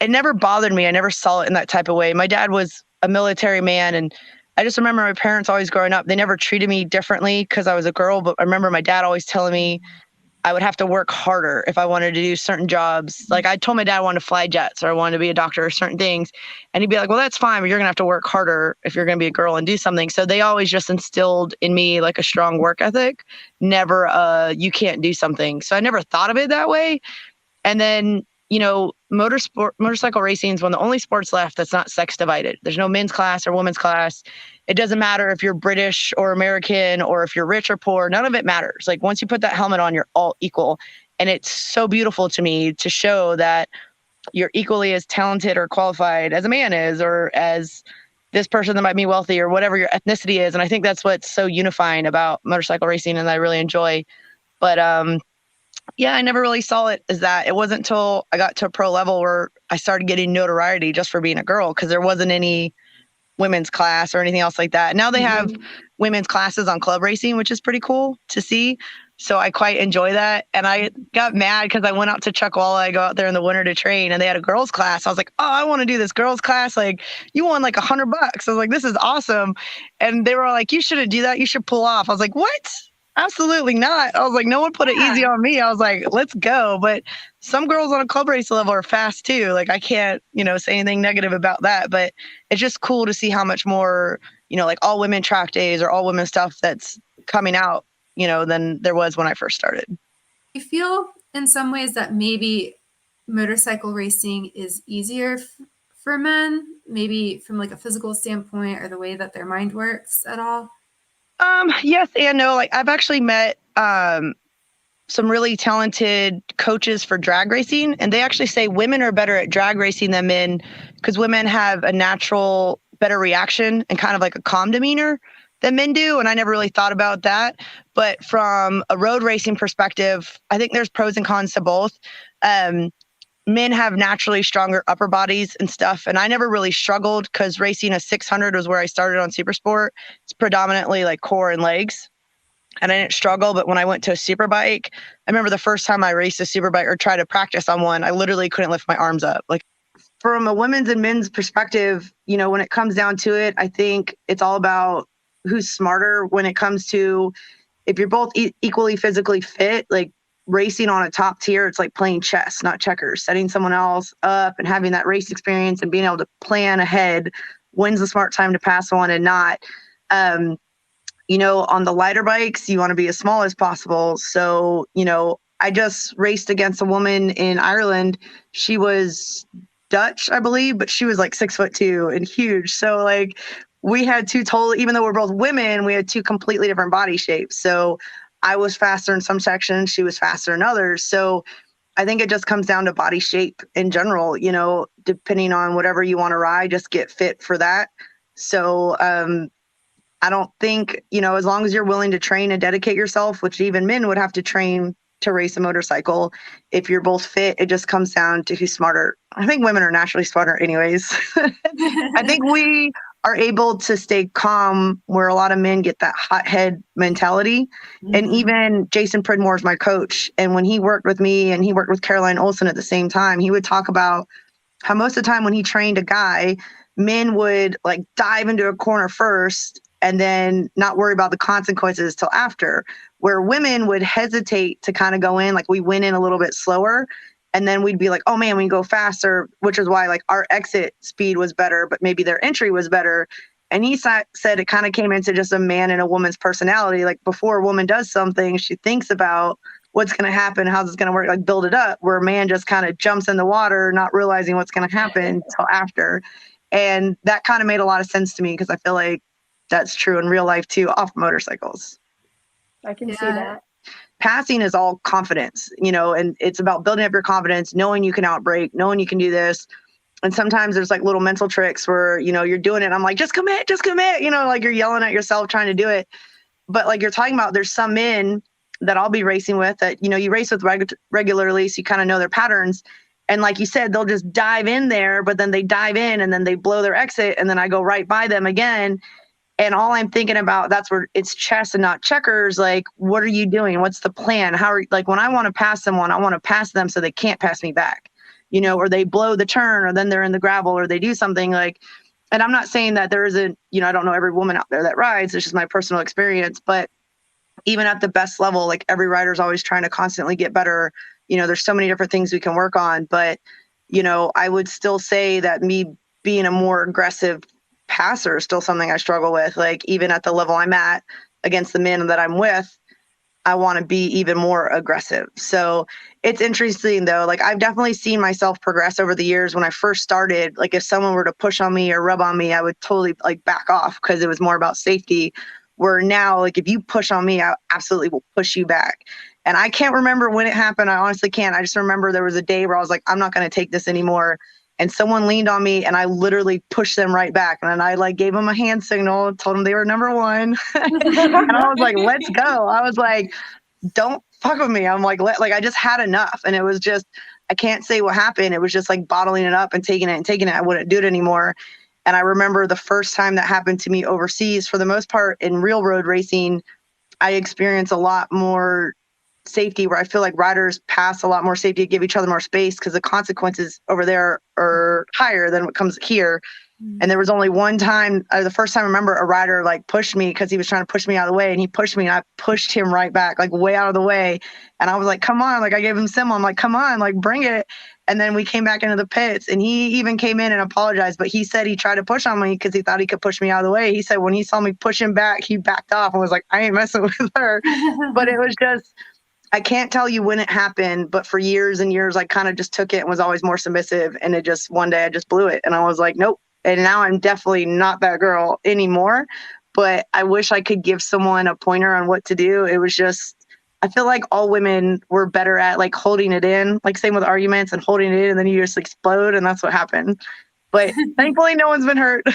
it never bothered me. I never saw it in that type of way. My dad was a military man, and I just remember my parents always growing up, they never treated me differently because I was a girl. But I remember my dad always telling me I would have to work harder if I wanted to do certain jobs. Like I told my dad I wanted to fly jets or I wanted to be a doctor or certain things. And he'd be like, well, that's fine, but you're going to have to work harder if you're going to be a girl and do something. So they always just instilled in me like a strong work ethic, never, you can't do something. So I never thought of it that way. And then, motorcycle racing is one of the only sports left that's not sex divided. There's no men's class or women's class. It doesn't matter if you're British or American or if you're rich or poor. None of it matters. Like once you put that helmet on, you're all equal. And it's so beautiful to me to show that you're equally as talented or qualified as a man is, or as this person that might be wealthy or whatever your ethnicity is. And I think that's what's so unifying about motorcycle racing and I really enjoy. But yeah, I never really saw it as that. It wasn't until I got to a pro level where I started getting notoriety just for being a girl, because there wasn't any women's class or anything else like that. Now they have women's classes on club racing, which is pretty cool to see. So I quite enjoy that. And I got mad because I went out to Chuckwalla. I go out there in the winter to train, and they had a girls class. I was like, oh, I want to do this girls class. Like, you won like $100. I was like, this is awesome. And they were like, you shouldn't do that. You should pull off. I was like, what? Absolutely not. I was like, no one put it easy on me. I was like, let's go. But some girls on a club race level are fast too. Like I can't, say anything negative about that, but it's just cool to see how much more, like all women track days or all women stuff that's coming out, than there was when I first started. I feel in some ways that maybe motorcycle racing is easier for men, maybe from like a physical standpoint or the way that their mind works at all. Yes and no. Like I've actually met some really talented coaches for drag racing, and they actually say women are better at drag racing than men because women have a natural better reaction and kind of like a calm demeanor than men do. And I never really thought about that. But from a road racing perspective, I think there's pros and cons to both. Men have naturally stronger upper bodies and stuff. And I never really struggled because racing a 600 was where I started on Super Sport. It's predominantly like core and legs. And I didn't struggle. But when I went to a super bike, I remember the first time I raced a super bike or tried to practice on one, I literally couldn't lift my arms up. Like from a women's and men's perspective, when it comes down to it, I think it's all about who's smarter when it comes to if you're both equally physically fit, like racing on a top tier, it's like playing chess, not checkers. Setting someone else up and having that race experience and being able to plan ahead when's the smart time to pass one and not. On the lighter bikes, you want to be as small as possible. So, I just raced against a woman in Ireland. She was Dutch, I believe, but she was like 6'2" and huge. So like we had two totally, even though we're both women, we had two completely different body shapes. So I was faster in some sections, she was faster in others. So I think it just comes down to body shape in general, depending on whatever you want to ride, just get fit for that. So I don't think, as long as you're willing to train and dedicate yourself, which even men would have to train to race a motorcycle, if you're both fit, it just comes down to who's smarter. I think women are naturally smarter anyways. I think we are able to stay calm where a lot of men get that hothead mentality. Mm-hmm. And even Jason Pridmore is my coach. And when he worked with me and he worked with Caroline Olsen at the same time, he would talk about how most of the time when he trained a guy, men would like dive into a corner first and then not worry about the consequences till after, where women would hesitate to kind of go in, like we went in a little bit slower. And then we'd be like, oh man, we can go faster, which is why like our exit speed was better, but maybe their entry was better. And he said it kind of came into just a man and a woman's personality. Like before a woman does something, she thinks about what's going to happen, how's this going to work, like build it up, where a man just kind of jumps in the water, not realizing what's going to happen until after. And that kind of made a lot of sense to me because I feel like that's true in real life too, off motorcycles. I can see that. Passing is all confidence, and it's about building up your confidence, knowing you can outbrake, knowing you can do this. And sometimes there's like little mental tricks where, you're doing it. I'm like, just commit, like you're yelling at yourself trying to do it. But like you're talking about, there's some men that I'll be racing with that, you race with regularly. So you kind of know their patterns. And like you said, they'll just dive in there, but then they dive in and then they blow their exit. And then I go right by them again. And all I'm thinking about, that's where it's chess and not checkers. Like, what are you doing? What's the plan? Like when I want to pass someone, I want to pass them so they can't pass me back. or they blow the turn, or then they're in the gravel, or they do something like, and I'm not saying that there isn't, I don't know every woman out there that rides. It's just my personal experience. But even at the best level, like every rider's always trying to constantly get better. There's so many different things we can work on. But, I would still say that me being a more aggressive passer is still something I struggle with. Like even at the level I'm at against the men that I'm with, I want to be even more aggressive. So it's interesting though. Like I've definitely seen myself progress over the years. When I first started, like if someone were to push on me or rub on me, I would totally like back off because it was more about safety. Where now, like if you push on me, I absolutely will push you back. And I can't remember when it happened. I honestly can't. I just remember there was a day where I was like, I'm not going to take this anymore. And someone leaned on me and I literally pushed them right back. And I like gave them a hand signal, told them they were number one. And I was like, let's go. I was like, don't fuck with me. I'm like, I just had enough. And it was just, I can't say what happened. It was just like bottling it up and taking it. I wouldn't do it anymore. And I remember the first time that happened to me overseas, for the most part in real road racing, I experienced a lot more safety, where I feel like riders pass a lot more safety, give each other more space because the consequences over there are higher than what comes here. And there was only one time, the first time I remember a rider like pushed me because he was trying to push me out of the way, and he pushed me and I pushed him right back, like way out of the way. And I was like, come on, like I gave him symbol. I'm like, come on, like bring it. And then we came back into the pits and he even came in and apologized, but he said he tried to push on me because he thought he could push me out of the way. He said when he saw me push him back, he backed off and was like, I ain't messing with her. But it was just, I can't tell you when it happened, but for years and years, I kind of just took it and was always more submissive. And it just, one day I just blew it and I was like, nope. And now I'm definitely not that girl anymore, but I wish I could give someone a pointer on what to do. It was just, I feel like all women were better at like holding it in, like same with arguments and holding it in, and then you just explode. And that's what happened. But thankfully no one's been hurt.